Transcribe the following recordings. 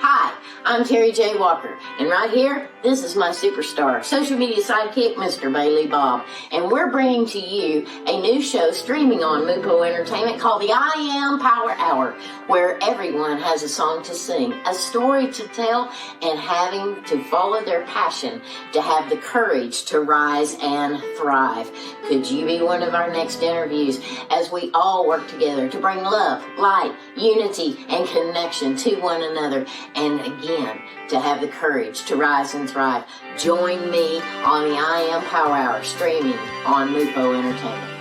Hi, I'm Terry J. Walker, and right here, this is my superstar, social media sidekick, Mr. Bailey Bob, and we're bringing to you a new show streaming on Mupo Entertainment called the IAM Power Hour, where everyone has a song to sing, a story to tell, and having to follow their passion to have the courage to rise and thrive. Could you be one of our next interviews as we all work together to bring love, light, unity, and connection to one another, and again, to have the courage to rise and thrive? Join me on the IAM Power Hour streaming on Mupo Entertainment.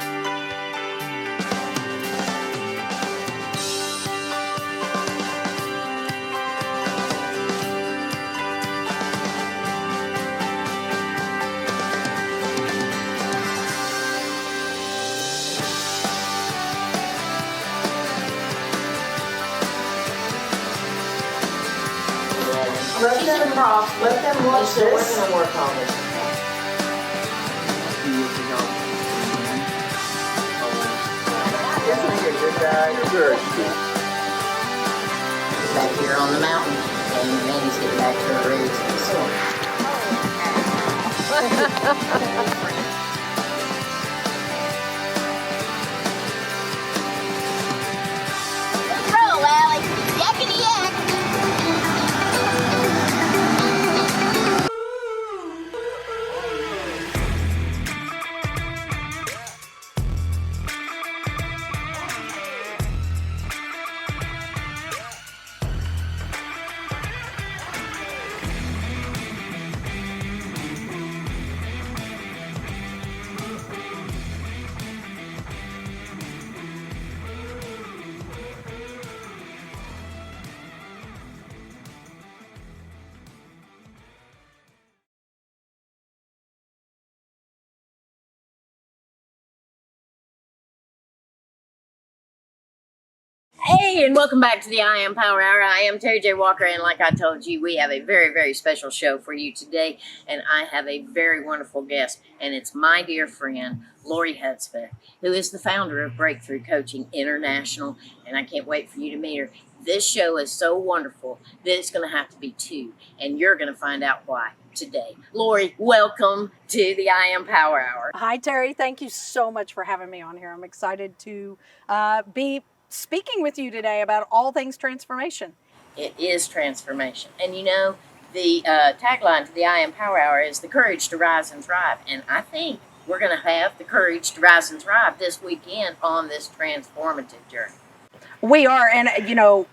Let them rock. Let them watch this. We're going to work on this. Back here on the mountain, and Mandy's getting back to her roots. Roll, Allie. Yakety yak. Hey, and welcome back to the IAM Power Hour. I am Terry J. Walker, and like I told you, we have a very, very special show for you today, and I have a very wonderful guest, and it's my dear friend, Lori Hudspeth, who is the founder of Breakthrough Coaching International, and I can't wait for you to meet her. This show is so wonderful that it's going to have to be two, and you're going to find out why today. Lori, welcome to the IAM Power Hour. Hi, Terry. Thank you so much for having me on here. I'm excited to be speaking with you today about all things transformation. It is transformation. And you know, the tagline to the IAM Power Hour is the courage to rise and thrive. And I think we're going to have the courage to rise and thrive this weekend on this transformative journey. We are. And, you know,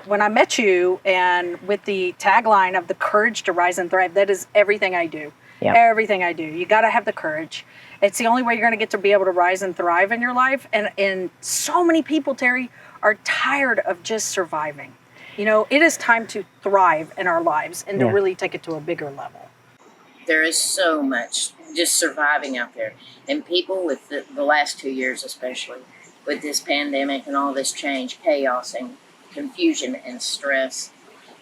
when I met you and with the tagline of the courage to rise and thrive, that is everything I do. Yep. Everything I do. You got to have the courage. It's the only way you're going to get to be able to rise and thrive in your life. And so many people, Terry, are tired of just surviving. You know, it is time to thrive in our lives and to really take it to a bigger level. There is so much just surviving out there. And people with the last 2 years, especially with this pandemic and all this change, chaos and confusion and stress.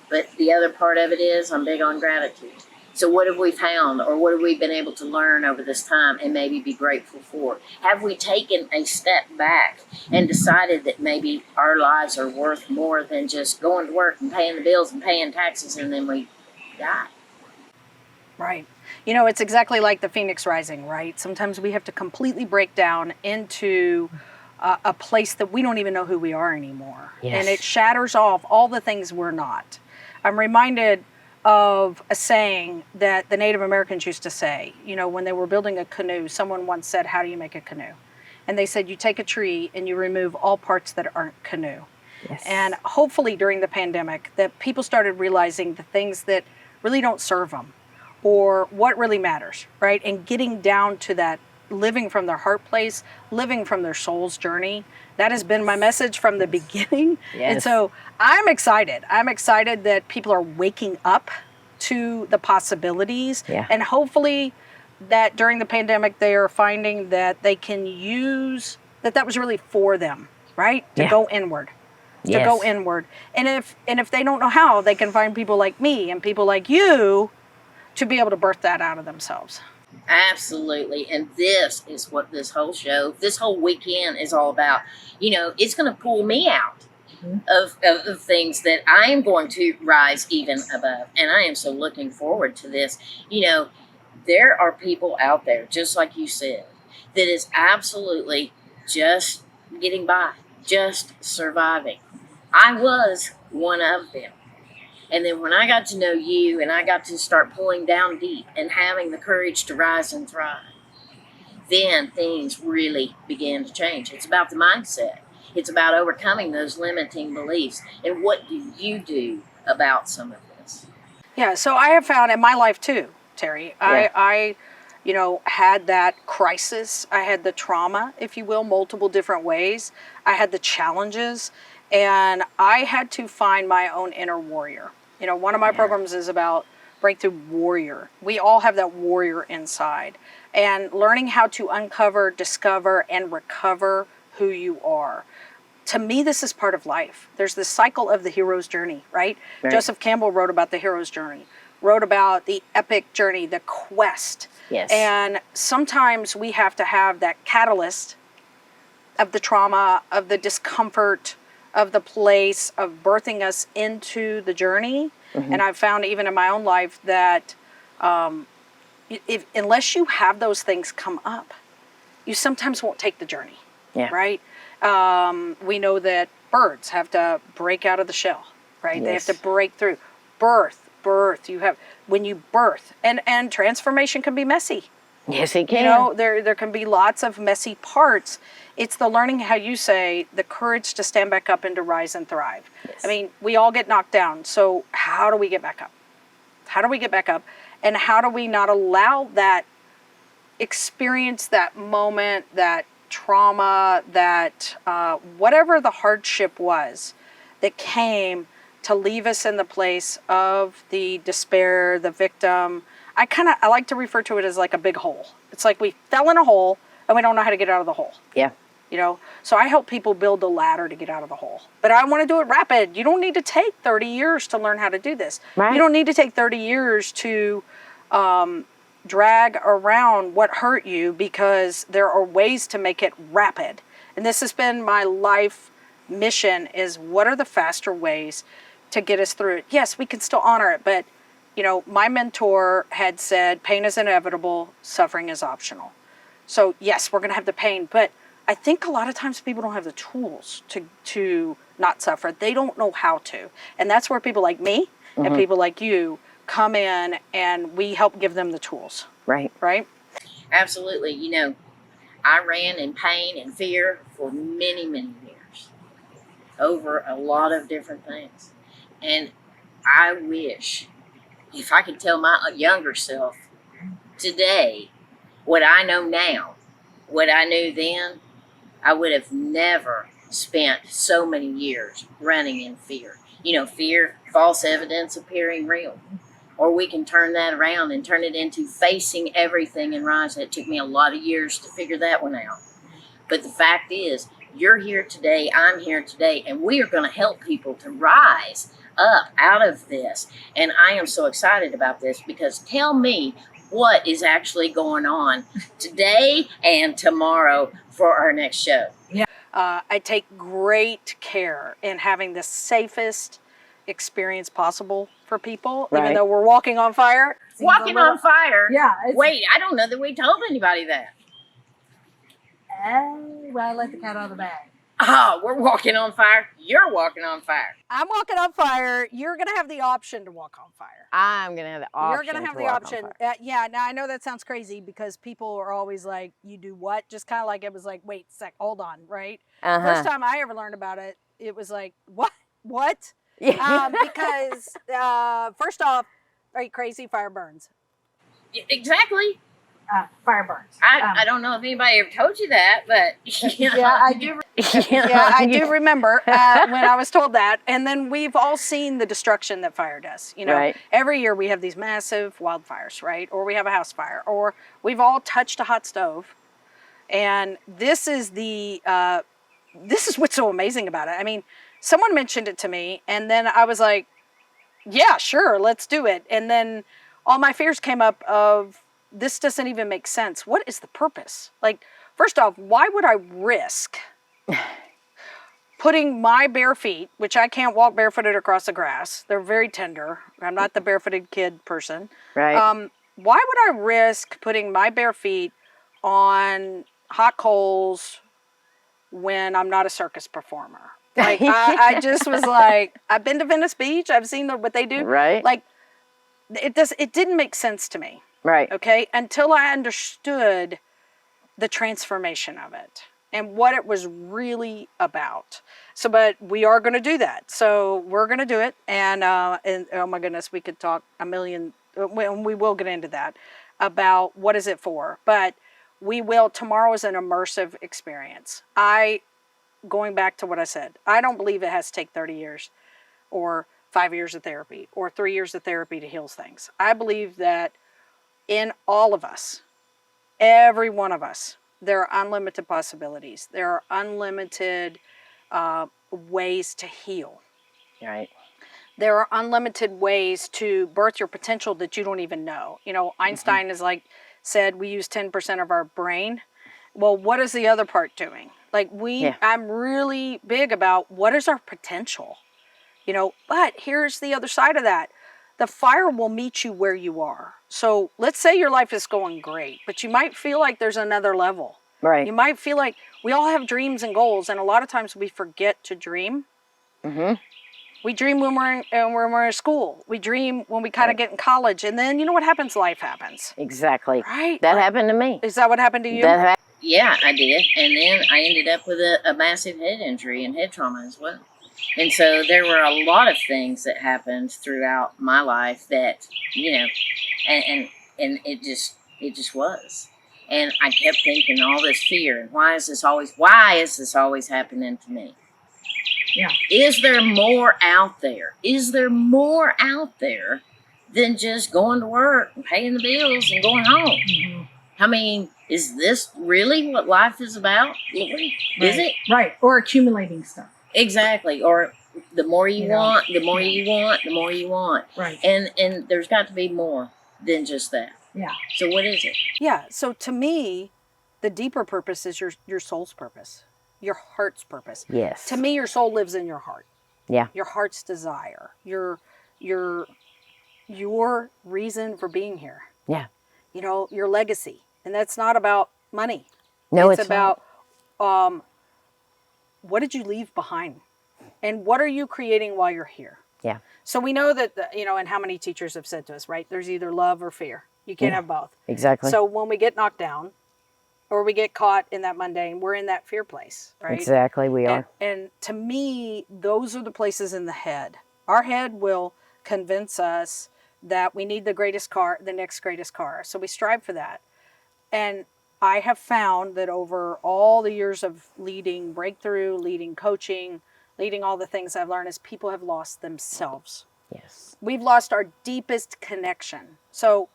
But the other part of it is I'm big on gratitude. So what have we found, or what have we been able to learn over this time and maybe be grateful for? Have we taken a step back and decided that maybe our lives are worth more than just going to work and paying the bills and paying taxes and then we die? Right. You know, it's exactly like the Phoenix Rising, right? Sometimes we have to completely break down into a place that we don't even know who we are anymore. Yes. And it shatters off all the things we're not. I'm reminded of a saying that the Native Americans used to say, you know, when they were building a canoe. Someone once said, how do you make a canoe? And they said, you take a tree and you remove all parts that aren't canoe. Yes. And hopefully during the pandemic that people started realizing the things that really don't serve them or what really matters, right? And getting down to that living from their heart place, living from their soul's journey. That has been my message from the beginning. Yes. And so I'm excited. I'm excited that people are waking up to the possibilities. Yeah. And hopefully that during the pandemic, they are finding that they can use, that was really for them, right? To go inward. Yes. To go inward. And if they don't know how, they can find people like me and people like you to be able to birth that out of themselves. Absolutely. And this is what this whole show, this whole weekend is all about. You know, it's going to pull me out. of things that I am going to rise even above. And I am so looking forward to this. You know, there are people out there, just like you said, that is absolutely just getting by, just surviving. I was one of them. And then when I got to know you and I got to start pulling down deep and having the courage to rise and thrive, then things really began to change. It's about the mindset. It's about overcoming those limiting beliefs. And what do you do about some of this? Yeah, so I have found in my life too, Terry, Yeah. I you know, had that crisis. I had the trauma, if you will, multiple different ways. I had the challenges, and I had to find my own inner warrior. You know, one of my programs is about Breakthrough Warrior. We all have that warrior inside, and learning how to uncover, discover, and recover who you are. To me, this is part of life. There's this cycle of the hero's journey, right? Joseph Campbell wrote about the hero's journey, wrote about the epic journey, the quest. Yes. And sometimes we have to have that catalyst of the trauma, of the discomfort, of the place, of birthing us into the journey. And I've found even in my own life that unless you have those things come up, you sometimes won't take the journey, right? We know that birds have to break out of the shell, right? They have to break through. Birth, you have, when you birth, and transformation can be messy. Yes, it can. You know, there can be lots of messy parts. It's the learning, how you say, the courage to stand back up and to rise and thrive. Yes. I mean, we all get knocked down. So how do we get back up? How do we get back up? And how do we not allow that experience, that moment, that trauma, that whatever the hardship was that came to leave us in the place of the despair, the victim. I like to refer to it as like a big hole. It's like we fell in a hole and we don't know how to get out of the hole. Yeah. You know, so I help people build a ladder to get out of the hole. But I want to do it rapid. You don't need to take 30 years to learn how to do this. Right. You don't need to take 30 years to drag around what hurt you, because there are ways to make it rapid. And this has been my life mission, is what are the faster ways to get us through it? Yes, we can still honor it, but you know, my mentor had said, pain is inevitable, suffering is optional. So yes, we're going to have the pain, but I think a lot of times people don't have the tools to not suffer. They don't know how to. And that's where people like me and people like you come in, and we help give them the tools. Right. Right? Absolutely. You know, I ran in pain and fear for many, many years over a lot of different things. And I wish if I could tell my younger self today what I know now, what I knew then, I would have never spent so many years running in fear. You know, fear, false evidence appearing real. Or we can turn that around and turn it into facing everything and rise. It took me a lot of years to figure that one out. But the fact is, you're here today, I'm here today, and we are going to help people to rise up out of this. And I am so excited about this, because tell me what is actually going on today and tomorrow for our next show. I take great care in having the safest experience possible for people, even though we're walking on fire. Walking on fire? Yeah. Wait, I don't know that we told anybody that. Well, I let the cat out of the bag. Oh, we're walking on fire. You're walking on fire. I'm walking on fire. You're going to have the option to walk on fire. I'm going to have the option. You're going to have the option. Yeah, now I know that sounds crazy, because people are always like, you do what? Just kind of like, it was like, wait a sec, hold on, right? First time I ever learned about it, it was like, what? Yeah. Because first off, are you crazy? Fire burns. Exactly. Fire burns. I don't know if anybody ever told you that, but yeah, I do. Yeah, I do remember when I was told that. And then we've all seen the destruction that fire does. You know, every year we have these massive wildfires, right? Or we have a house fire, or we've all touched a hot stove. And this is what's so amazing about it. I mean, someone mentioned it to me, and then I was like, yeah, sure, let's do it. And then all my fears came up of, this doesn't even make sense. What is the purpose? Like, first off, why would I risk putting my bare feet, which I can't walk barefooted across the grass. They're very tender. I'm not the barefooted kid person. Right. Why would I risk putting my bare feet on hot coals when I'm not a circus performer? Like, I just was like, I've been to Venice Beach. I've seen what they do. Right. Like, it didn't make sense to me. Right. Okay. Until I understood the transformation of it and what it was really about. So, but we are going to do that. So we're going to do it. And oh my goodness, we could talk a million, we will get into that about what is it for, but tomorrow is an immersive experience. Going back to what I said, I don't believe it has to take 30 years or 5 years of therapy or 3 years of therapy to heal things. I believe that in all of us, every one of us, there are unlimited possibilities. There are unlimited ways to heal. Right. There are unlimited ways to birth your potential that you don't even know. You know, Einstein is like said, we use 10% of our brain. Well, what is the other part doing? Like I'm really big about what is our potential, you know, but here's the other side of that. The fire will meet you where you are. So let's say your life is going great, but you might feel like there's another level. Right. You might feel like we all have dreams and goals, and a lot of times we forget to dream. Mm-hmm. We dream when we're in school. We dream when we kind of get in college, and then you know what happens? Life happens. Exactly. Right. That happened to me. Is that what happened to you? Yeah, I did. And then I ended up with a massive head injury and head trauma as well. And so there were a lot of things that happened throughout my life that, you know, and it just was. And I kept thinking all this fear and why is this always happening to me? Yeah. Is there more out there? Is there more out there than just going to work and paying the bills and going home? Mm-hmm. I mean, is this really what life is about? Is it? Right. Or accumulating stuff. Exactly. Or the more you want, the more you want, the more you want. Right. And there's got to be more than just that. Yeah. So what is it? Yeah. So to me, the deeper purpose is your soul's purpose, your heart's purpose. Yes. To me, your soul lives in your heart. Yeah. Your heart's desire, your reason for being here. Yeah. You know, your legacy. And that's not about money. No, it's about what did you leave behind? And what are you creating while you're here? Yeah. So we know that, and how many teachers have said to us, right? There's either love or fear. You can't have both. Exactly. So when we get knocked down or we get caught in that mundane, we're in that fear place, right? Exactly, we are. And to me, those are the places in the head. Our head will convince us that we need the next greatest car. So we strive for that. And I have found that over all the years of leading breakthrough, leading coaching, leading all the things I've learned is people have lost themselves. Yes. We've lost our deepest connection. So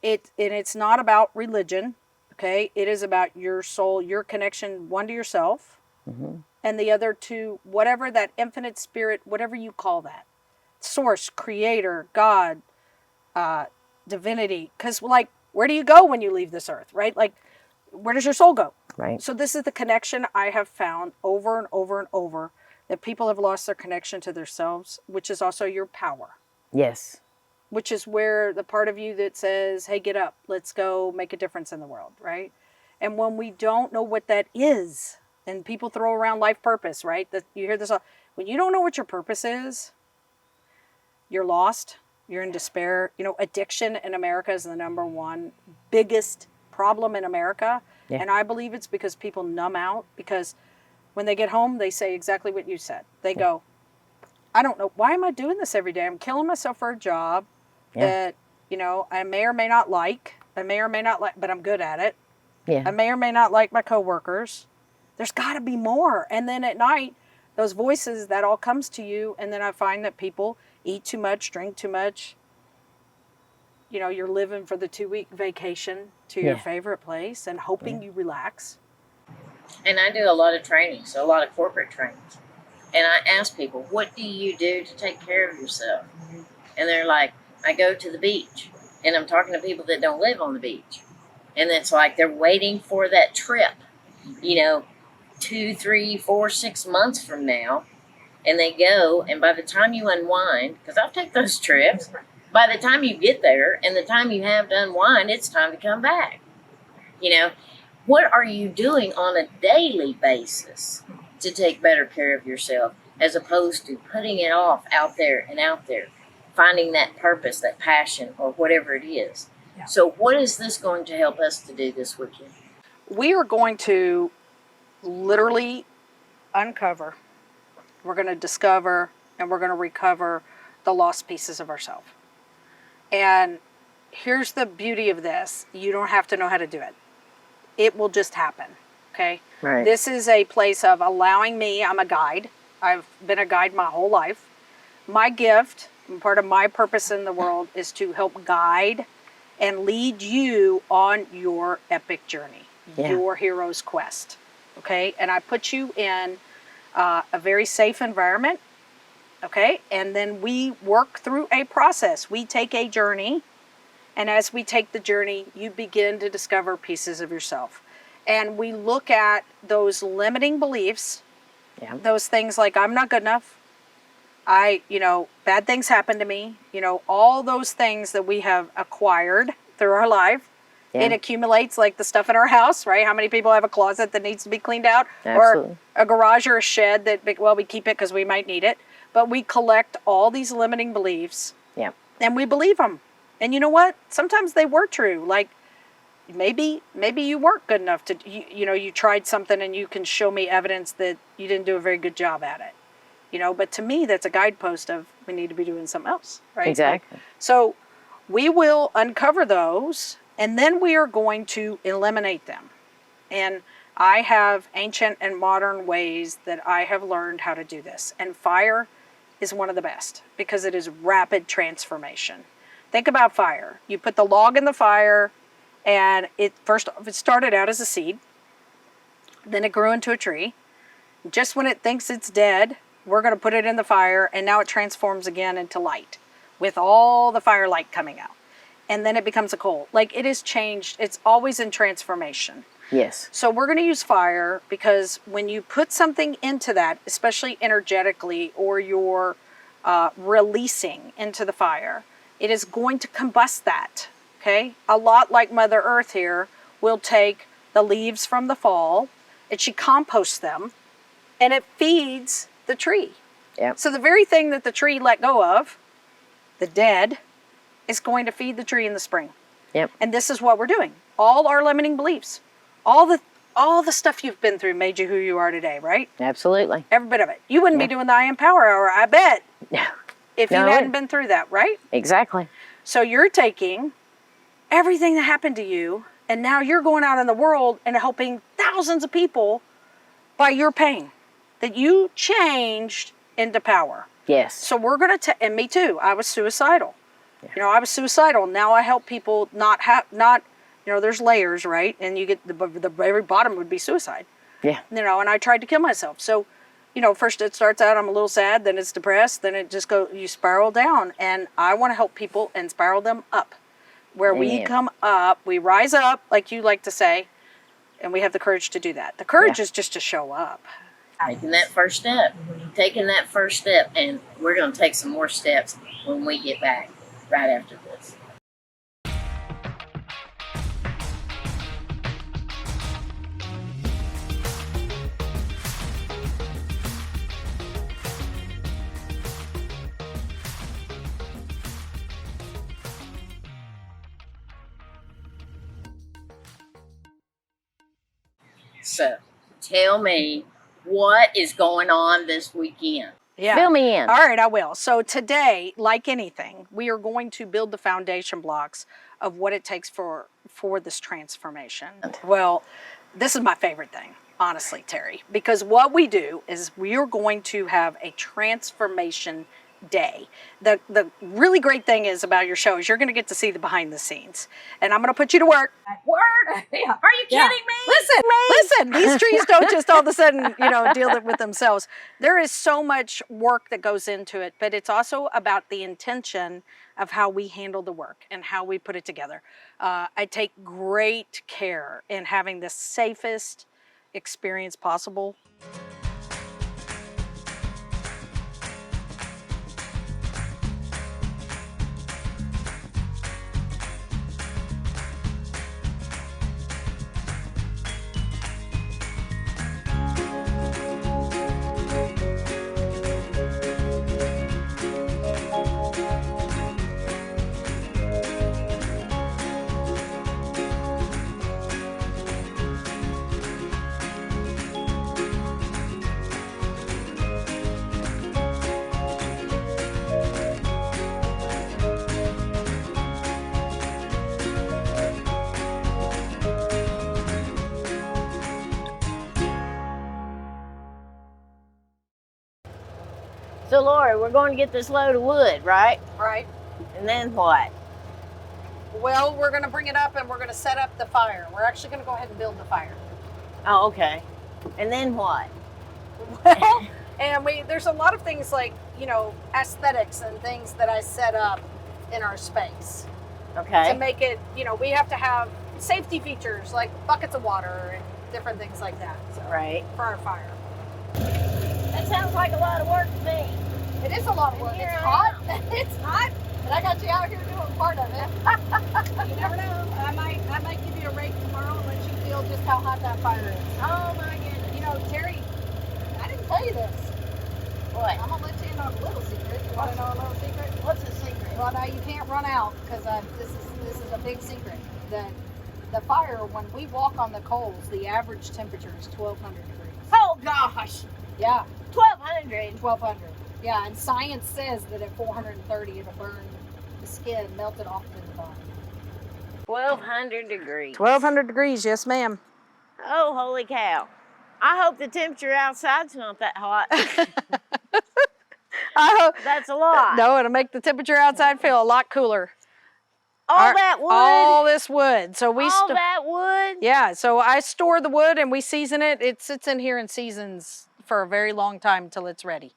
it's not about religion, okay? It is about your soul, your connection, one to yourself, and the other to whatever that infinite spirit, whatever you call that. Source, creator, God, divinity. Because like, where do you go when you leave this earth, right? Like, where does your soul go? Right. So this is the connection I have found over and over and over, that people have lost their connection to themselves, which is also your power. Yes. Which is where the part of you that says, hey, get up, let's go make a difference in the world, right? And when we don't know what that is, and people throw around life purpose, right? That you hear this all, when you don't know what your purpose is, you're lost. You're in despair. You know, addiction in America is the number one biggest problem in America. Yeah. And I believe it's because people numb out, because when they get home, they say exactly what you said. They go, I don't know, why am I doing this every day? I'm killing myself for a job that, I may or may not like, but I'm good at it. Yeah. I may or may not like my coworkers. There's got to be more. And then at night, those voices, that all comes to you. And then I find that people eat too much, drink too much. You know, you're living for the 2-week vacation to your favorite place and hoping you relax. And I do a lot of training, so a lot of corporate trainings. And I ask people, what do you do to take care of yourself? And they're like, I go to the beach. And I'm talking to people that don't live on the beach. And it's like they're waiting for that trip. You know, 2, 3, 4, 6 months from now, and they go, and by the time you unwind, because I'll take those trips, by the time you get there and the time you have to unwind, it's time to come back. You know, what are you doing on a daily basis to take better care of yourself, as opposed to putting it off out there and out there, finding that purpose, that passion, or whatever it is. Yeah. So what is this going to help us to do this weekend? We are going to literally uncover, we're going to discover, and we're going to recover the lost pieces of ourselves. And here's the beauty of this. You don't have to know how to do it. It will just happen, okay? Right. This is a place of allowing me, I'm a guide. I've been a guide my whole life. My gift, and part of my purpose in the world, is to help guide and lead you on your epic journey, your hero's quest, okay? And I put you in a very safe environment, okay? And then we work through a process. We take a journey, and as we take the journey, you begin to discover pieces of yourself. And we look at those limiting beliefs, those things like, I'm not good enough, bad things happen to me, all those things that we have acquired through our life. Yeah. It accumulates like the stuff in our house, right? How many people have a closet that needs to be cleaned out? Absolutely. Or a garage or a shed that, well, we keep it because we might need it. But we collect all these limiting beliefs. Yeah. And we believe them. And you know what? Sometimes they were true. Like, maybe you weren't good enough to, you tried something and you can show me evidence that you didn't do a very good job at it. But to me, that's a guidepost of we need to be doing something else, right? Exactly. So we will uncover those, and then we are going to eliminate them. And I have ancient and modern ways that I have learned how to do this. And fire is one of the best because it is rapid transformation. Think about fire. You put the log in the fire, and it started out as a seed. Then it grew into a tree. Just when it thinks it's dead, we're going to put it in the fire, and now it transforms again into light with all the fire light coming out. And then it becomes a coal. Like, it is changed. It's always in transformation. Yes. So we're going to use fire because when you put something into that, especially energetically, or you're releasing into the fire, it is going to combust that, okay? A lot like Mother Earth here will take the leaves from the fall, and she composts them, and it feeds the tree. Yep. So the very thing that the tree let go of, the dead, is going to feed the tree in the spring. Yep. And this is what we're doing. All our limiting beliefs, all the stuff you've been through made you who you are today, right? Absolutely. Every bit of it. You wouldn't be doing the IAM Power Hour, I bet, if you No, hadn't been through that, right? Exactly. So you're taking everything that happened to you, and now you're going out in the world and helping thousands of people by your pain that you changed into power. Yes. So we're going to, and me too, I was suicidal. Yeah. I was suicidal. Now I help people not, there's layers, right? And you get the very bottom would be suicide. Yeah. And I tried to kill myself. So, first it starts out, I'm a little sad, then it's depressed, then it just you spiral down. And I want to help people and spiral them up. Where we come up, we rise up, like you like to say, and we have the courage to do that. The courage is just to show up. Taking that first step. And we're going to take some more steps when we get back right after this. So, tell me, what is going on this weekend? Yeah. Fill me in. All right, I will. So today, like anything, we are going to build the foundation blocks of what it takes for this transformation. Well, this is my favorite thing, honestly, Terry, because what we do is we are going to have a transformation day. The really great thing is about your show is you're going to get to see the behind the scenes, and I'm going to put you to work. Work? Yeah. Are you kidding me? Listen, these trees don't just all of a sudden, deal with themselves. There is so much work that goes into it, but it's also about the intention of how we handle the work and how we put it together. I take great care in having the safest experience possible. So, Lori, we're going to get this load of wood, right? Right. And then what? Well, we're going to bring it up and we're going to set up the fire. We're actually going to go ahead and build the fire. Oh, okay. And then what? Well, and there's a lot of things like, you know, aesthetics and things that I set up in our space. Okay. To make it, you know, we have to have safety features like buckets of water and different things like that. So, Right. For our fire. That sounds like a lot of work to me. It is a lot of work. And here It's I hot. It's hot. And I got you out here doing part of it. You never know. I might give you a rake tomorrow and let you feel just how hot that fire is. Oh my goodness. You know, Terry, I didn't tell you this. What? I'm gonna let you in on a little secret. You want to know a little secret? What's the secret? Well, now you can't run out because this is a big secret. The fire, when we walk on the coals, the average temperature is 1,200 degrees. Oh gosh. Yeah, 1,200. 1,200. Yeah, and science says that at 430 it'll burn the skin, melt it off to the bone. 1,200 degrees. 1,200 degrees, yes, ma'am. Oh, holy cow. I hope the temperature outside's not that hot. I hope. That's a lot. No, it'll make the temperature outside feel a lot cooler. All that wood. All this wood. So we all that wood. Yeah, so I store the wood and we season it. It sits in here and seasons for a very long time until it's ready.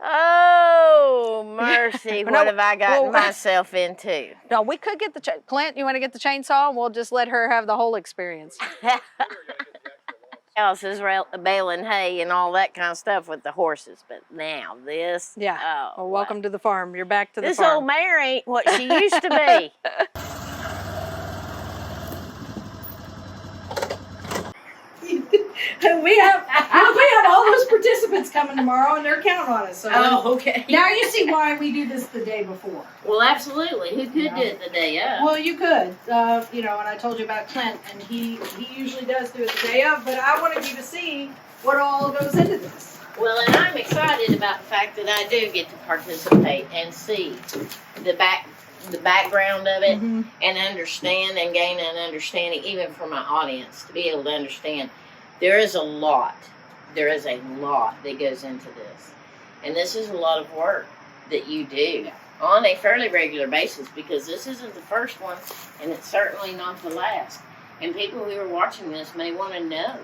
Oh, mercy. What have I gotten myself into? No, we could get the Clint, you want to get the chainsaw and we'll just let her have the whole experience. Else is baling hay and all that kind of stuff with the horses, but now this. Yeah. Oh, well, welcome to the farm. You're back to the this farm. old mare ain't what she used to be. we have all those participants coming tomorrow and they're counting on us. So Okay. now you see why we do this the day before. Well, absolutely. Who could do it the day of? Well, you could, you know, and I told you about Clint, and he usually does do it the day of, but I wanted you to see what all goes into this. Well, and I'm excited about the fact that I do get to participate and see the background of it and understand and gain an understanding, even for my audience, to be able to understand. There is a lot that goes into this. And this is a lot of work that you do on a fairly regular basis, because this isn't the first one and it's certainly not the last. And people who are watching this may want to know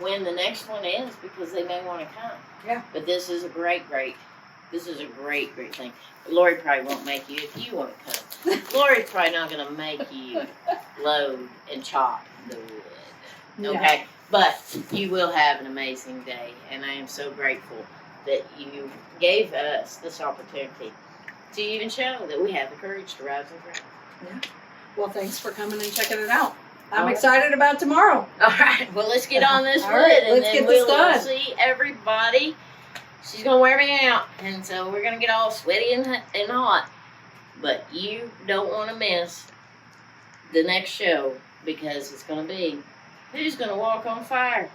when the next one is, because they may want to come. Yeah. But this is a great thing. Lori probably won't make you if you want to come. Lori's probably not going to make you load and chop the wood. Okay? Yeah. But you will have an amazing day, and I am so grateful that you gave us this opportunity to even show that we have the courage to rise and grow. Yeah. Well, thanks for coming and checking it out. I'm excited about tomorrow. All right. Well, let's get on this wood, and then we'll see everybody. She's going to wear me out, and so we're going to get all sweaty and hot. But you don't want to miss the next show, because it's going to be Who's Going to Walk on Fire?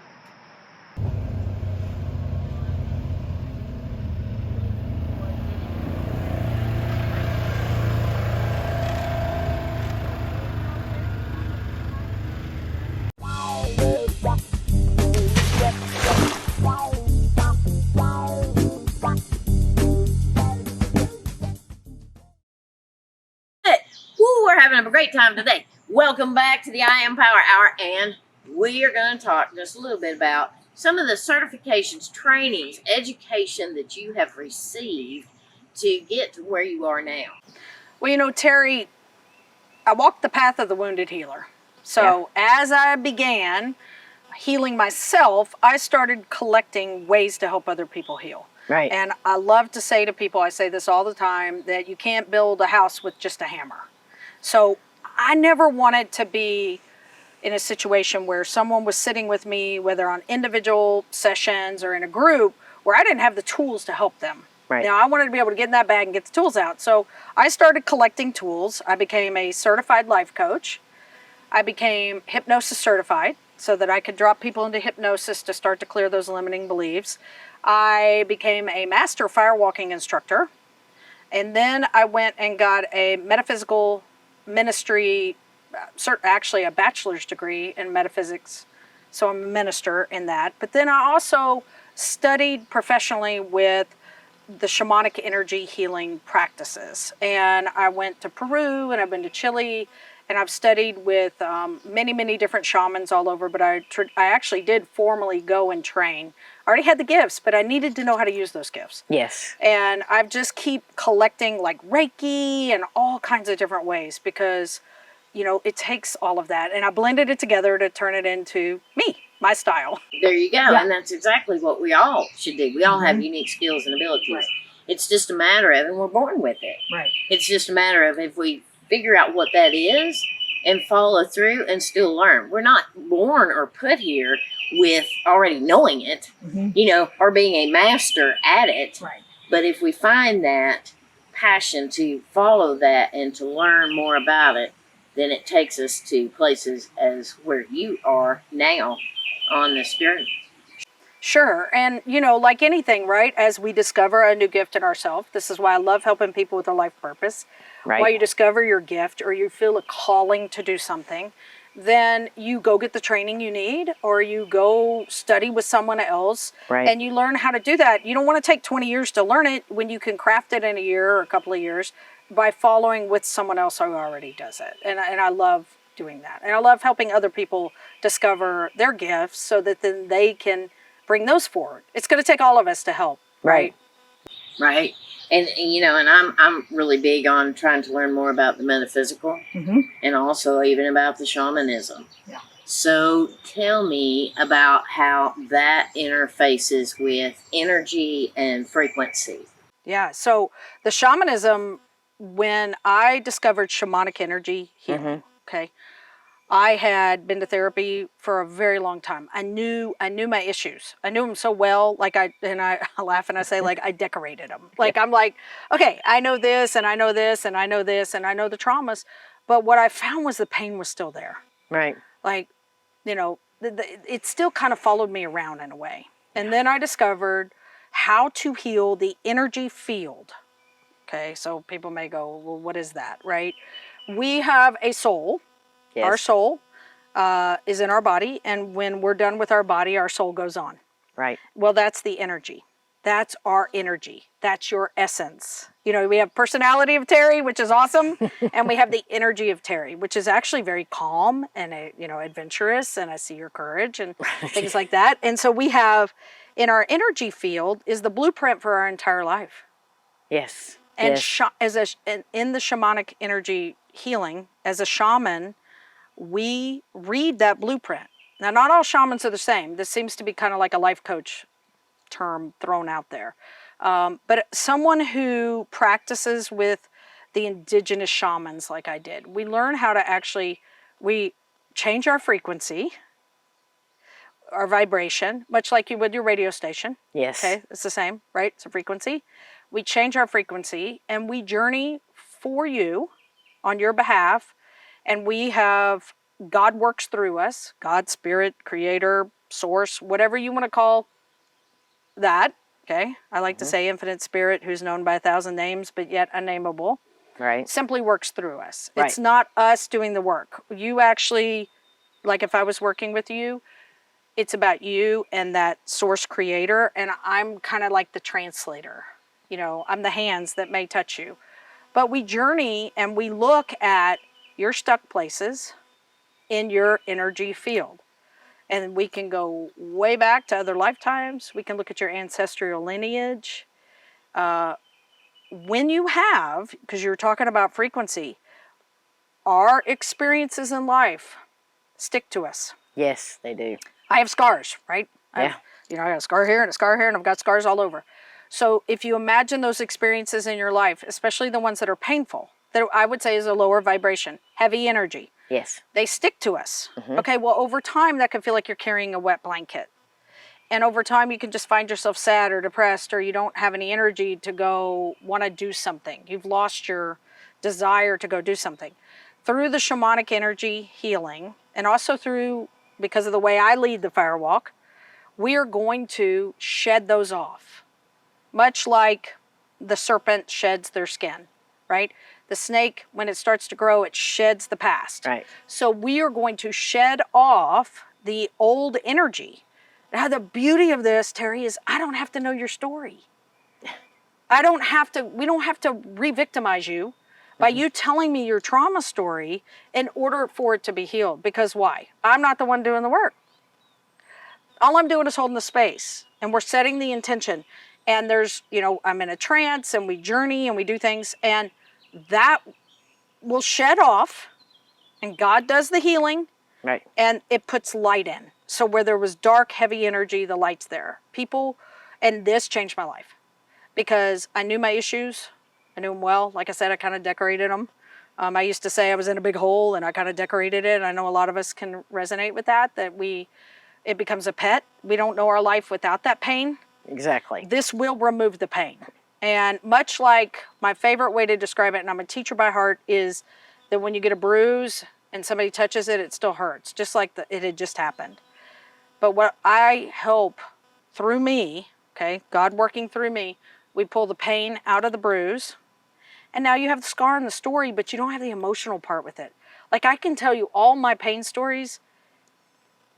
We're having a great time today. Welcome back to the IAM Power Hour, and we are going to talk just a little bit about some of the certifications, trainings, education that you have received to get to where you are now. Well, you know, Terry, I walked the path of the wounded healer. So as I began healing myself, I started collecting ways to help other people heal. Right. And I love to say to people, I say this all the time, that you can't build a house with just a hammer. So I never wanted to be in a situation where someone was sitting with me, whether on individual sessions or in a group, where I didn't have the tools to help them. Right. Now, I wanted to be able to get in that bag and get the tools out. So I started collecting tools. I became a certified life coach. I became hypnosis certified so that I could drop people into hypnosis to start to clear those limiting beliefs. I became a master firewalking instructor. And then I went and got a metaphysical ministry, actually a bachelor's degree in metaphysics. So I'm a minister in that. But then I also studied professionally with the shamanic energy healing practices. And I went to Peru and I've been to Chile and I've studied with many, many different shamans all over. But I actually did formally go and train. I already had the gifts, but I needed to know how to use those gifts. Yes. And I've just keep collecting like Reiki and all kinds of different ways because, you know, it takes all of that. And I blended it together to turn it into me, my style. There you go. Yeah. And that's exactly what we all should do. We all have unique skills and abilities. Right. It's just a matter of, and we're born with it. Right. It's just a matter of if we figure out what that is and follow through and still learn. We're not born or put here with already knowing it, you know, or being a master at it. Right. But if we find that passion to follow that and to learn more about it, then it takes us to places as where you are now on this journey. Sure. And, you know, like anything, right? As we discover a new gift in ourselves, this is why I love helping people with their life purpose. Right. While you discover your gift or you feel a calling to do something, then you go get the training you need or you go study with someone else and you learn how to do that. You don't want to take 20 years to learn it when you can craft it in a year or a couple of years by following with someone else who already does it. And I love doing that. And I love helping other people discover their gifts so that then they can bring those forward. It's going to take all of us to help. Right. Right. And you know, and I'm really big on trying to learn more about the metaphysical and also even about the shamanism. Yeah. So tell me about how that interfaces with energy and frequency. Yeah. So the shamanism, when I discovered shamanic energy healing, okay, I had been to therapy for a very long time. I knew my issues. I knew them so well. Like I laugh and I say like I decorated them. Like I'm like, okay, I know this and I know this and I know this and I know the traumas, but what I found was the pain was still there. Right. Like, you know, it still kind of followed me around in a way. And then I discovered how to heal the energy field. Okay, so people may go, well, what is that, right? We have a soul. Yes. Our soul is in our body, and when we're done with our body, our soul goes on. Right. Well, that's the energy. That's our energy. That's your essence. You know, we have personality of Terry, which is awesome, and we have the energy of Terry, which is actually very calm and, you know, adventurous, and I see your courage and things like that. And so we have, in our energy field, is the blueprint for our entire life. Yes. And in the shamanic energy healing, as a shaman, we read that blueprint. Now, not all shamans are the same. This seems to be kind of like a life coach term thrown out there. But someone who practices with the indigenous shamans like I did, we learn how to we change our frequency, our vibration, much like you would your radio station. Yes. Okay, it's the same, right? It's a frequency. We change our frequency and we journey for you on your behalf. And we have, God works through us, God, spirit, creator, source, whatever you want to call that, okay? I like to say infinite spirit, who's known by 1,000 names, but yet unnameable. Right. Simply works through us. Right. It's not us doing the work. You actually, like if I was working with you, it's about you and that source creator, and I'm kind of like the translator. You know, I'm the hands that may touch you. But we journey and we look at your stuck places in your energy field. And we can go way back to other lifetimes. We can look at your ancestral lineage. When you have, because you're talking about frequency, our experiences in life stick to us. Yes, they do. I have scars, right? Yeah. I got a scar here and a scar here, and I've got scars all over. So if you imagine those experiences in your life, especially the ones that are painful, that I would say is a lower vibration, heavy energy, Yes. they stick to us. Okay, well, over time, that can feel like you're carrying a wet blanket. And over time, you can just find yourself sad or depressed, or you don't have any energy to go want to do something. You've lost your desire to go do something. Through the shamanic energy healing, and also through, because of the way I lead the firewalk, we are going to shed those off. Much like the serpent sheds their skin, right? The snake, when it starts to grow, it sheds the past. Right. So we are going to shed off the old energy. Now, the beauty of this, Terry, is I don't have to know your story. We don't have to re-victimize you by you telling me your trauma story in order for it to be healed. Because why? I'm not the one doing the work. All I'm doing is holding the space, and we're setting the intention. And there's, I'm in a trance, and we journey, and we do things, and that will shed off, and God does the healing, Right. and it puts light in. So where there was dark, heavy energy, the light's there. People, and this changed my life, because I knew my issues. I knew them well. Like I said, I kind of decorated them. I used to say I was in a big hole, and I kind of decorated it. I know a lot of us can resonate with that it becomes a pet. We don't know our life without that pain. Exactly. This will remove the pain. And much like my favorite way to describe it, and I'm a teacher by heart, is that when you get a bruise and somebody touches it, it still hurts, just like it had just happened. But what I help through me, okay, God working through me, we pull the pain out of the bruise. And now you have the scar and the story, but you don't have the emotional part with it. Like, I can tell you all my pain stories,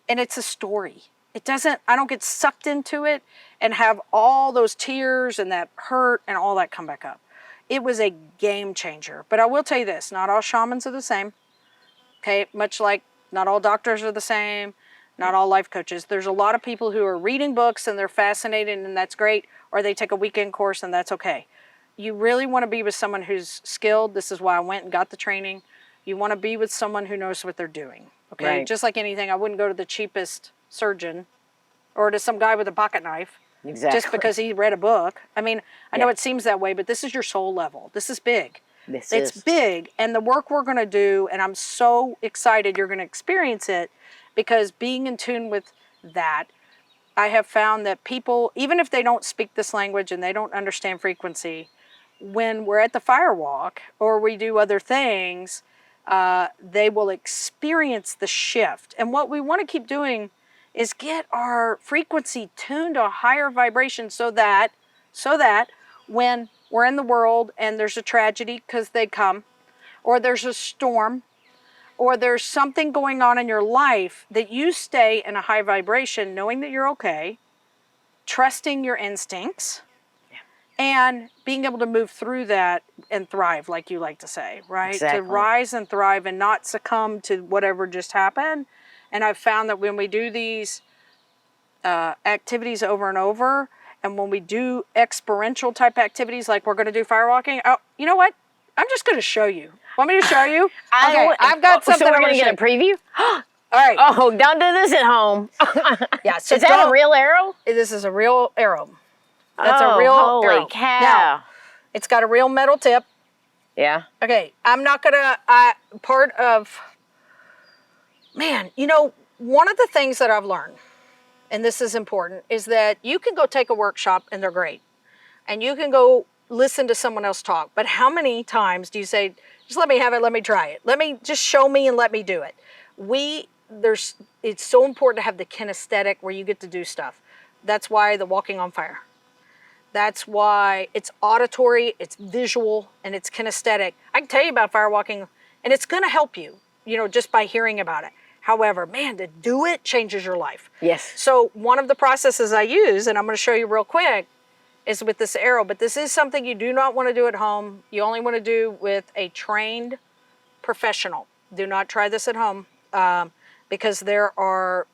and it's a story. I don't get sucked into it and have all those tears and that hurt and all that come back up. It was a game changer. But I will tell you this, not all shamans are the same. Okay, much like not all doctors are the same, not all life coaches. There's a lot of people who are reading books and they're fascinated, and that's great, or they take a weekend course and that's okay. You really want to be with someone who's skilled. This is why I went and got the training. You want to be with someone who knows what they're doing. Okay, Right. Just like anything, I wouldn't go to the cheapest surgeon or to some guy with a pocket knife Exactly. just because he read a book. I mean, I know Yeah. it seems that way, but this is your soul level. This is big. It's It's big, and the work we're going to do, and I'm so excited you're going to experience it, because being in tune with that, I have found that people, even if they don't speak this language and they don't understand frequency, when we're at the firewalk or we do other things, they will experience the shift. And what we want to keep doing is get our frequency tuned to a higher vibration so that when we're in the world and there's a tragedy, because they come, or there's a storm, or there's something going on in your life, that you stay in a high vibration, knowing that you're okay, trusting your instincts, and being able to move through that and thrive, like you like to say, right? Exactly. To rise and thrive and not succumb to whatever just happened. And I've found that when we do these activities over and over, and when we do experiential type activities, like we're going to do firewalking, oh, you know what? I'm just going to show you. Want me to show you? Okay, I've got something. So we're I'm going to get a preview? All right. Oh, don't do this at home. Yeah. So Is that a real arrow? This is a real arrow. That's a real holy arrow. cow. Now, it's got a real metal tip. Yeah. Okay, I'm not gonna, one of the things that I've learned, and this is important, is that you can go take a workshop and they're great. And you can go listen to someone else talk. But how many times do you say, just let me have it, let me try it. Let me just show me and let me do it. It's so important to have the kinesthetic where you get to do stuff. That's why the walking on fire. That's why it's auditory, it's visual, and it's kinesthetic. I can tell you about firewalking, and it's going to help you, just by hearing about it. However, man, to do it changes your life. Yes. So one of the processes I use, and I'm going to show you real quick, is with this arrow. But this is something you do not want to do at home. You only want to do with a trained professional. Do not try this at home, because there are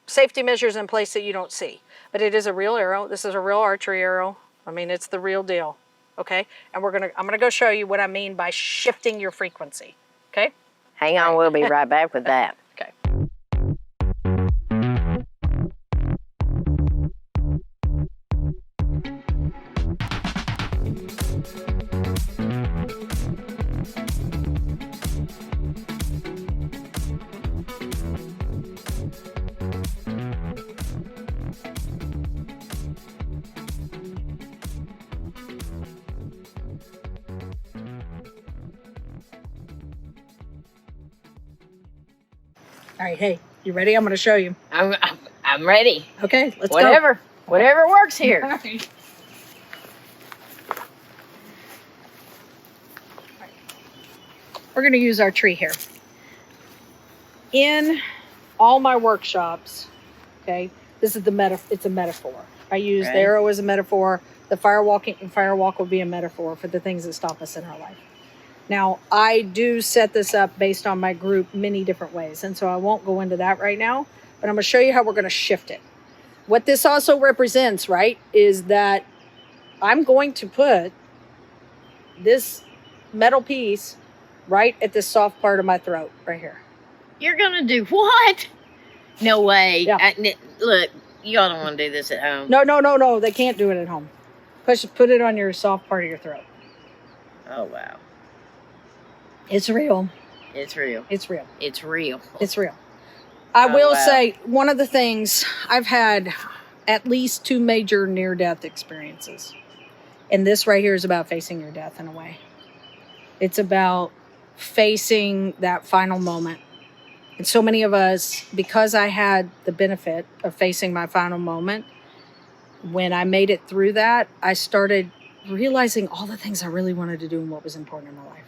safety measures in place that you don't see. But it is a real arrow. This is a real archery arrow. I mean, it's the real deal. Okay? And I'm gonna go show you what I mean by shifting your frequency. Okay? Hang on, we'll be right back with that. Okay. All right, hey, you ready? I'm going to show you. I'm ready. Okay, let's Whatever works go. here. All right. We're going to use our tree here. In all my workshops, okay, this is it's a metaphor. I use the arrow as a metaphor. The firewalk will be a metaphor for the things that stop us in our life. Now, I do set this up based on my group many different ways, and so I won't go into that right now, but I'm going to show you how we're going to shift it. What this also represents, right, is that I'm going to put this metal piece right at the soft part of my throat, right here. You're gonna do what? No way. Yeah. Look, y'all don't want to do this at home. No. They can't do it at home. Put it on your soft part of your throat. Oh wow. It's real. It's real. It's real. It's real. It's real. I will wow. say one of the things, I've had at least 2 major near-death experiences. And this right here is about facing your death in a way. It's about facing that final moment. And so many of us, because I had the benefit of facing my final moment, when I made it through that, I started realizing all the things I really wanted to do and what was important in my life.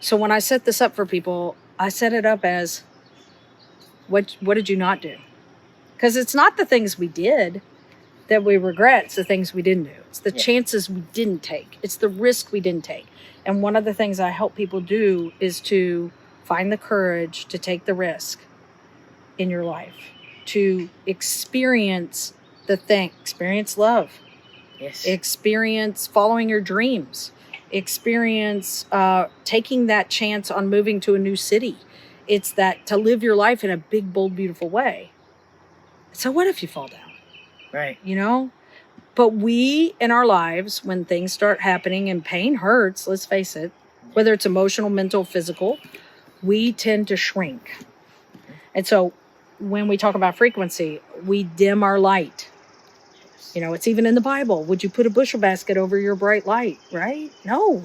So when I set this up for people, I set it up as, what did you not do? Because it's not the things we did that we regret, it's the things we didn't do. It's the chances we didn't take. It's the risk we didn't take. And one of the things I help people do is to find the courage to take the risk in your life, to experience the thing, experience love, experience following your dreams, experience taking that chance on moving to a new city. It's that to live your life in a big, bold, beautiful way. So what if you fall down? Right. You know? But we, in our lives, when things start happening and pain hurts, let's face it, whether it's emotional, mental, physical, we tend to shrink. And so when we talk about frequency, we dim our light. You know, it's even in the Bible. Would you put a bushel basket over your bright light, right? No,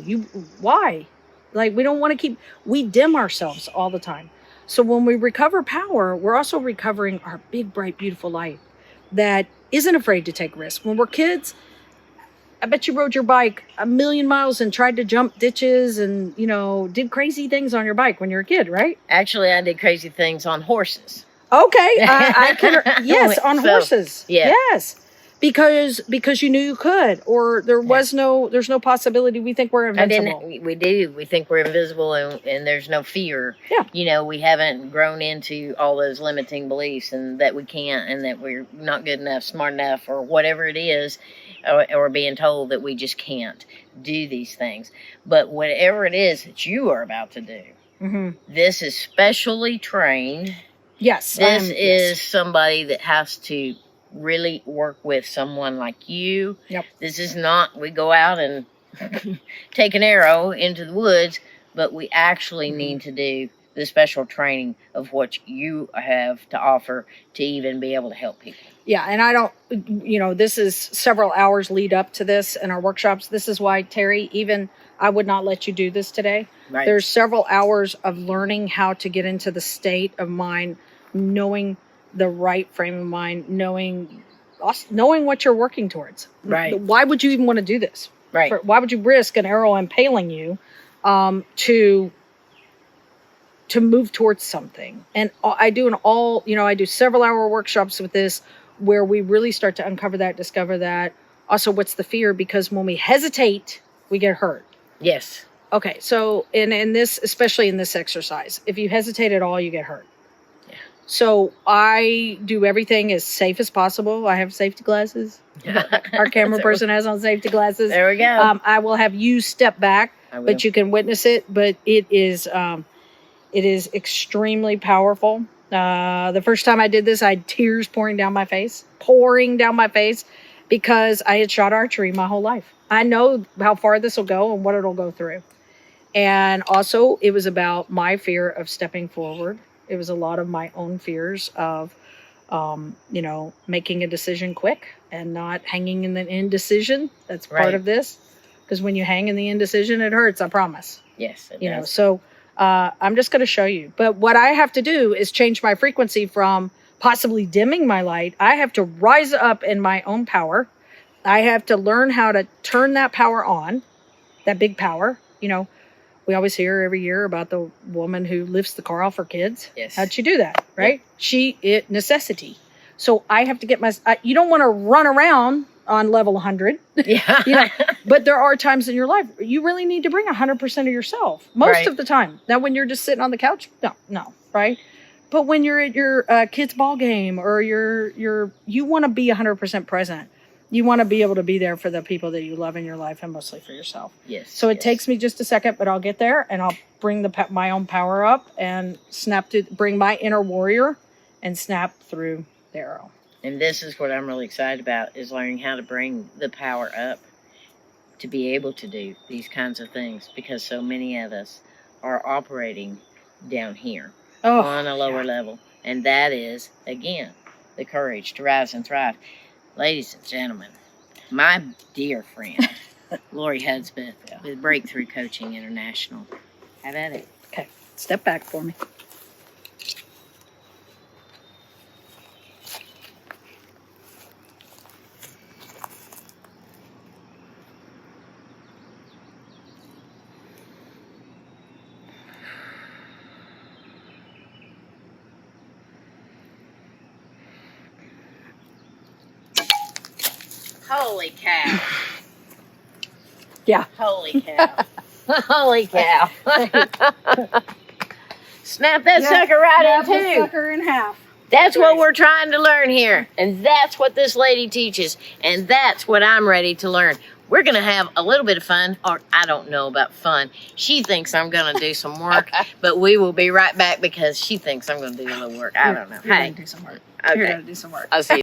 why? Like, we don't want to we dim ourselves all the time. So when we recover power, we're also recovering our big, bright, beautiful light that isn't afraid to take risks. When we're kids, I bet you rode your bike 1,000,000 miles and tried to jump ditches and, you know, did crazy things on your bike when you were a kid, right? Actually, I did crazy things on horses. Okay, I can. Yes, on horses. Yeah. Yes, because you knew you could, or there's no possibility. We think we're invincible. We think we're invisible, and there's no fear. Yeah. You know, we haven't grown into all those limiting beliefs, and that we can't, and that we're not good enough, smart enough, or whatever it is, or being told that we just can't do these things. But whatever it is that you are about to do, this is specially trained. Yes. This is somebody that has to really work with someone like you. Yep. This is not, we go out and take an arrow into the woods, but we actually need to do the special training of what you have to offer to even be able to help people. Yeah, and I don't, this is several hours lead up to this in our workshops. This is why, Terry, even I would not let you do this today. Right. There's several hours of learning how to get into the state of mind, knowing the right frame of mind, knowing what you're working towards. Right. Why would you even want to do this? Right. Why would you risk an arrow impaling you to move towards something? And I do I do several hour workshops with this where we really start to uncover that, discover that. Also, what's the fear? Because when we hesitate, we get hurt. Yes. Okay, so in this, especially in this exercise, if you hesitate at all, you get hurt. So I do everything as safe as possible. I have safety glasses. Our camera person has on safety glasses. There we go. I will have you step back, but you can witness it. But it is extremely powerful. The first time I did this, I had tears pouring down my face, because I had shot archery my whole life. I know how far this will go and what it'll go through. And also, it was about my fear of stepping forward. It was a lot of my own fears of, making a decision quick and not hanging in the indecision. That's part of this. Because when you hang in the indecision, it hurts, I promise. Yes, it does. So I'm just going to show you. But what I have to do is change my frequency from possibly dimming my light. I have to rise up in my own power. I have to learn how to turn that power on, that big power. You know, we always hear every year about the woman who lifts the car off her kids. Yes. How'd she do that, right? Yeah. Necessity. So I have to get you don't want to run around on level 100. Yeah. You know, but there are times in your life you really need to bring 100% of yourself most of the time. Now, when you're just sitting on the couch, no, right? But when you're at your kid's ball game or you want to be 100% present. You want to be able to be there for the people that you love in your life and mostly for yourself. Yes. So it takes me just a second, but I'll get there and I'll bring my own power up and bring my inner warrior and snap through the arrow. And this is what I'm really excited about, is learning how to bring the power up to be able to do these kinds of things, because so many of us are operating down here on a lower level. And that is, again, the courage to rise and thrive. Ladies and gentlemen, my dear friend, Lori Hudspeth with Breakthrough Coaching International. Have at it. Okay, step back for me. Holy cow. Yeah. Holy cow. Holy cow. Snap that sucker right in two. Snap the sucker in half. That's what we're trying to learn here. And that's what this lady teaches. And that's what I'm ready to learn. We're going to have a little bit of fun, or I don't know about fun. She thinks I'm going to do some work, but we will be right back because she thinks I'm going to do a little work. I don't know. You're Hey. going to do some work. Okay. You're going to do some work. I'll see you.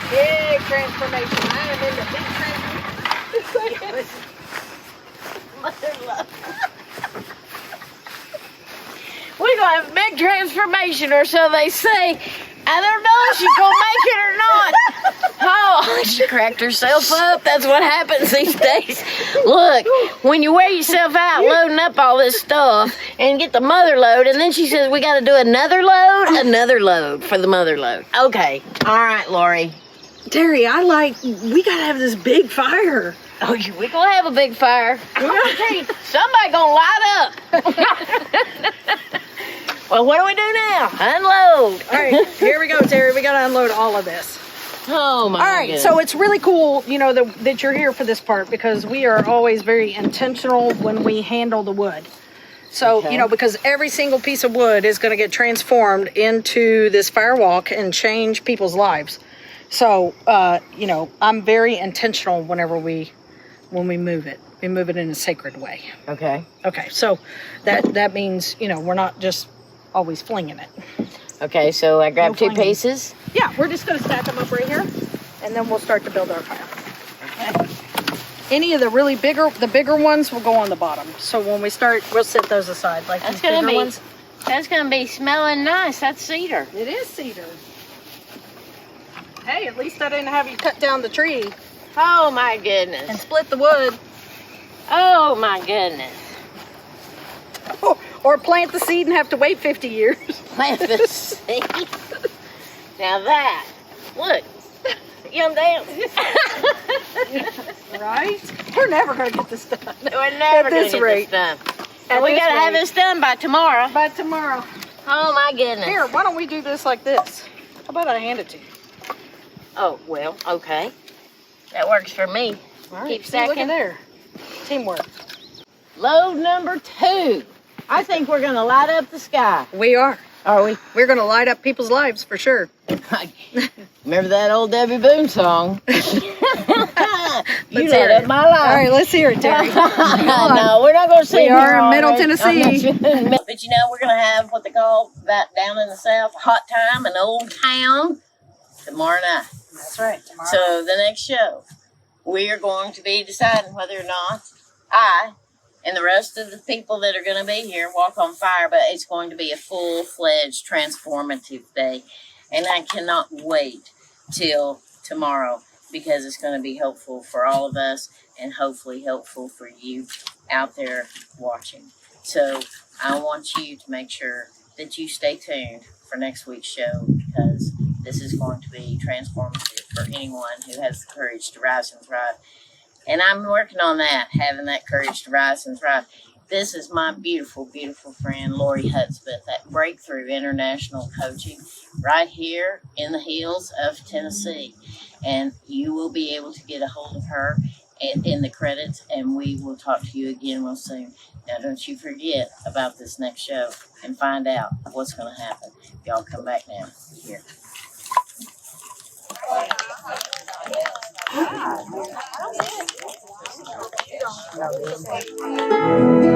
Big transformation. I am in the big transformation. We're going to have a big transformation, or so they say. I don't know if she's going to make it or not. Oh, she cracked herself up. That's what happens these days. Look, when you wear yourself out loading up all this stuff and get the mother load, and then she says we got to do another load for the mother load. Okay. All right, Lori. Terry, we got to have this big fire. Oh, we going to have a big fire. I'm gonna tell you, somebody going to light up. Well, what do we do now? Unload. All right, here we go, Terry. We got to unload all of this. Oh, my All right, goodness. so it's really cool, that you're here for this part, because we are always very intentional when we handle the wood. So, because every single piece of wood is going to get transformed into this firewalk and change people's lives. So, I'm very intentional when we move it. We move it in a sacred way. Okay. Okay, so that means, we're not just always flinging it. Okay, so I grab two flinging. pieces. Yeah, we're just going to stack them up right here, and then we'll start to build our fire. Okay. Any of the bigger ones will go on the bottom. So when we start, we'll set those aside. Like That's these bigger ones. That's gonna be smelling nice. That's cedar. It is cedar. Hey, at least I didn't have you cut down the tree Oh my and goodness. split the wood. Oh my goodness. Or plant the seed and have to wait 50 years. Plant the seed. Now that, look, young down. Right? We're never going to get this done. We're never going this to get rate. this done. At And we this got to have rate. this done by tomorrow. By tomorrow. Oh, my goodness. Here, why don't we do this like this? How about I hand it to you? Oh, well, okay. That works for me. All right. Keep See, look at stacking. there. Teamwork. Load number 2. I think we're going to light up the sky. We are. Are we? We're going to light up people's lives for sure. Remember that old Debbie Boone song? You Let's lit hear up it. my life. All right, let's hear it, Terry. No, we're not going to sing. We are here in all Middle right. Tennessee. But you know, we're going to have what they call that down in the South, hot time, an old town, tomorrow night. That's right. Tomorrow. So the next show, we are going to be deciding whether or not I and the rest of the people that are going to be here walk on fire, but it's going to be a full-fledged transformative day. And I cannot wait till tomorrow because it's going to be helpful for all of us and hopefully helpful for you out there watching. So I want you to make sure that you stay tuned for next week's show because this is going to be transformative for anyone who has the courage to rise and thrive. And I'm working on that, having that courage to rise and thrive. This is my beautiful, beautiful friend, Lori Hudspeth, at Breakthrough International Coaching, right here in the hills of Tennessee. And you will be able to get a hold of her in the credits, and we will talk to you again real soon. Now, don't you forget about this next show and find out what's going to happen. Y'all come back now. Here. No.